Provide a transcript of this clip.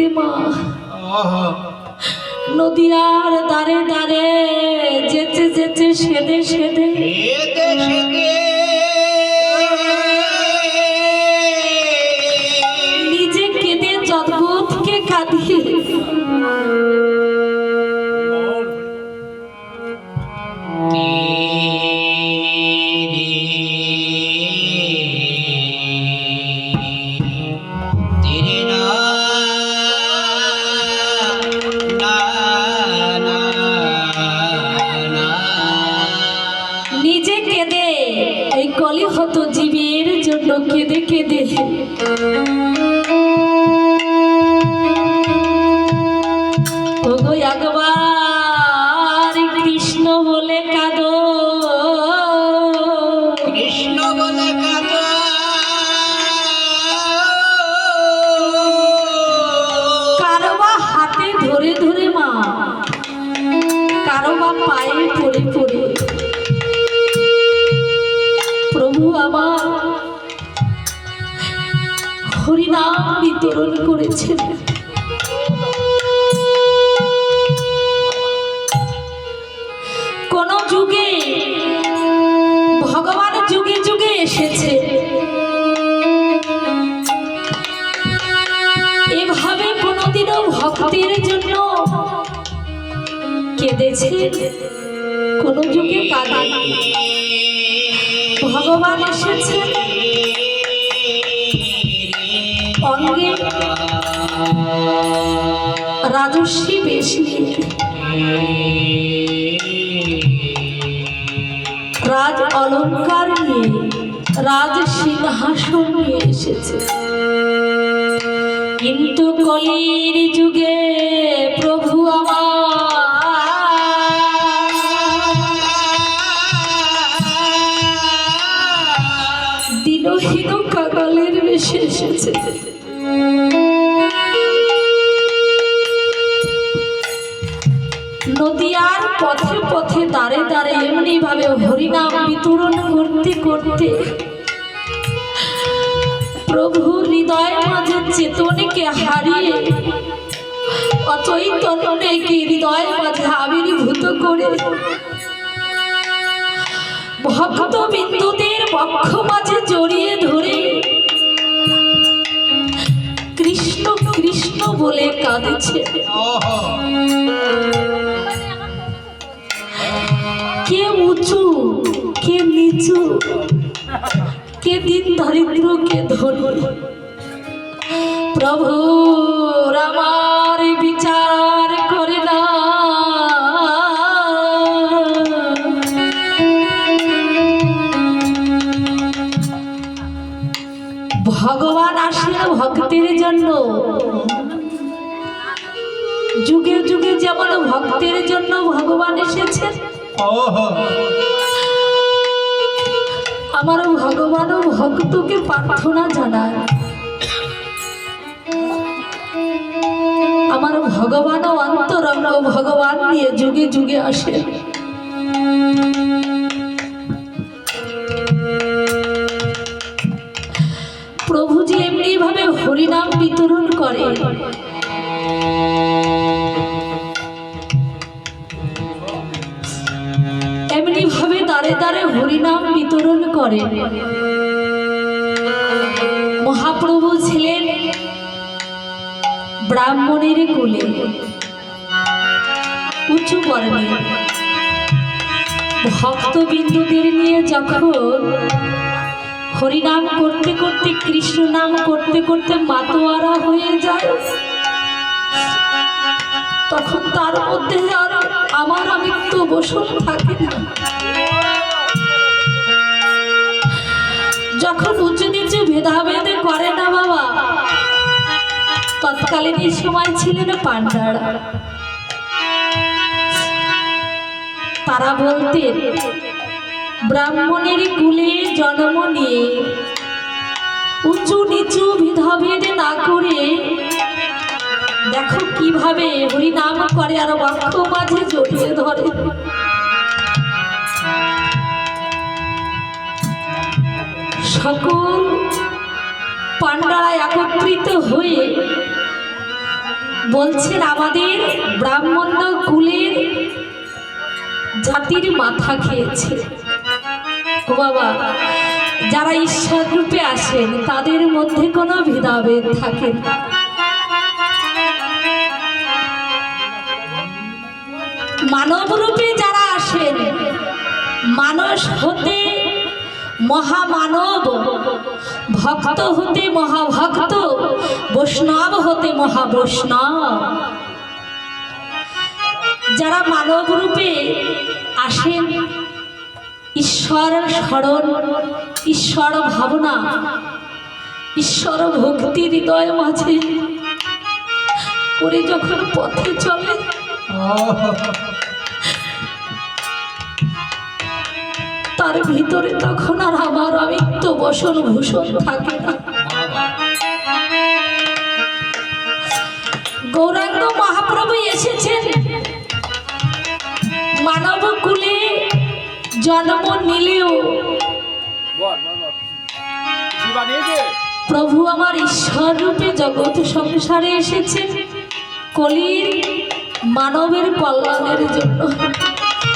কেঁদে মা নদিয়ার দারে দারে যেতে যেতে সেদে সেদে নিজে কেঁদে জগৎকে কাঁদিয়ে নিজে কেঁদে এই কলিহত জীবের জন্য কেঁদে কেঁদে ওগো একবার কৃষ্ণ বলে কাঁদো, কৃষ্ণ বলে কাঁদো, কারো বা হাতে ধরে ধরে মা, কারো বা পায়ে পড়ে পড়ে প্রভু আমার হরিনাম বিতরণ করেছেন। কোন যুগে ভগবান যুগে যুগে এসেছে, এভাবে কোনদিনও ভক্তের জন্য কেঁদেছে, কোন যুগে কাঁদেনি। ভগবান এসেছে অঙ্গে রাজস্বী বেশ নিয়ে, রাজ অলঙ্কার নিয়ে, রাজ সিংহাসন নিয়ে এসেছে। কিন্তু কলির যুগে প্রভু আমার দিনহীন কাকালের বেশে এসেছে। নদিয়ার পথে পথে দাঁড়ে দাঁড়ে এমনি ভাবে হরিনাম বিতরণ করতে করতে প্রভু হৃদয় মাঝে চেতনকে হারিয়ে অচৈতন্যকে হৃদয় মাঝে আবির্ভূত করে ভক্ত বিন্দুদের বক্ষ মাঝে জড়িয়ে ধরে কৃষ্ণ কৃষ্ণ বলে কাঁদেছে। কে উঁচু কে নিচু, কে দিন দারিদ্র কে ধনী, প্রভু আমার বিচার করে না। ভগবান আসেন ভক্তের জন্য, যুগে যুগে যেমন ভক্তের জন্য ভগবান এসেছেন, আমার ভগবানও ভক্তকে প্রার্থনা জানায়। আমার ভগবানও অন্তরঙ্গ ভগবান নিয়ে যুগে যুগে আসে। প্রভুজি এমনি ভাবে হরিনাম বিতরণ করে, এমনি ভাবে দাঁড়ে দাঁড়ে হরিনাম বিতরণ করে। মহাপ্রভু ছিলেন ব্রাহ্মণের কুলে, উঁচু বর্ণে। ভক্তবিন্দুদের নিয়ে যখন হরিনাম করতে করতে, কৃষ্ণ নাম করতে করতে মাতোয়ারা হয়ে যায়, তখন তার মধ্যে আর আমার আমৃত্যু বসন থাকে না। যখন উঁচু নিচু ভেদাভেদ করে না বাবা, তৎকালীন এই সময় ছিলেন পাণ্ডারা। তারা বলতেন ব্রাহ্মণের কুলে জন্ম নিয়ে উঁচু নিচু ভেদাভেদ না করে দেখো কিভাবে হরিনাম করে আর বক্ষ মাঝে জড়িয়ে ধরে। সকল পাণ্ডারা একত্রিত হয়ে বলছেন আমাদের ব্রাহ্মণ কুলের জাতির মাথা খেয়েছে। ও বাবা, যারা ঈশ্বর রূপে আসেন তাদের মধ্যে কোনো ভেদাভেদ থাকে না। মানব রূপে যারা আসেন, মানুষ হতে মহামানব, ভক্ত হতে মহাভক্ত, বৈষ্ণব হতে মহাবৈষ্ণব। যারা মানব রূপে আসেন, ঈশ্বর স্মরণ, ঈশ্বর ভাবনা, ঈশ্বর ভক্তি হৃদয় মাঝে করে যখন পথে চলে, তার ভিতরে তখন আর আমার আমিত্ব বসন ভূষণ থাকে না। গৌরাঙ্গ মহাপ্রভু এসেছেন মানব কুলে জন্ম নিলেও প্রভু আমার ঈশ্বর রূপে জগৎ সংসারে এসেছেন কলির মানবের কল্যাণের জন্য।